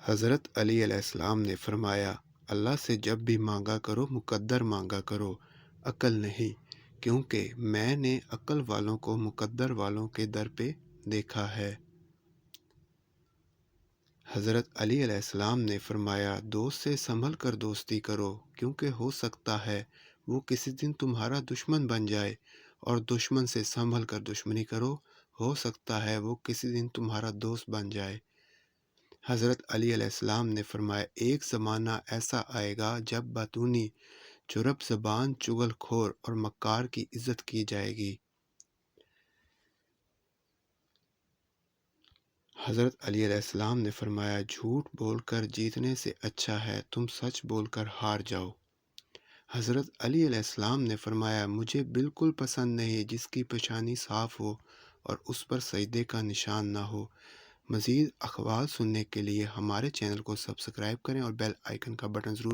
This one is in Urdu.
حضرت علی علیہ السلام نے فرمایا، اللہ سے جب بھی مانگا کرو مقدر مانگا کرو، عقل نہیں، کیونکہ میں نے عقل والوں کو مقدر والوں کے در پہ دیکھا ہے۔ حضرت علی علیہ السلام نے فرمایا، دوست سے سنبھل کر دوستی کرو، کیونکہ ہو سکتا ہے وہ کسی دن تمہارا دشمن بن جائے، اور دشمن سے سنبھل کر دشمنی کرو، ہو سکتا ہے وہ کسی دن تمہارا دوست بن جائے۔ حضرت علی علیہ السلام نے فرمایا، ایک زمانہ ایسا آئے گا جب باطونی، چرب زبان، چغل خور اور مکار کی عزت کی جائے گی۔ حضرت علی علیہ السلام نے فرمایا، جھوٹ بول کر جیتنے سے اچھا ہے تم سچ بول کر ہار جاؤ۔ حضرت علی علیہ السلام نے فرمایا، مجھے بالکل پسند نہیں جس کی پیشانی صاف ہو اور اس پر سجدے کا نشان نہ ہو۔ مزید اخبار سننے کے لیے ہمارے چینل کو سبسکرائب کریں اور بیل آئیکن کا بٹن ضرور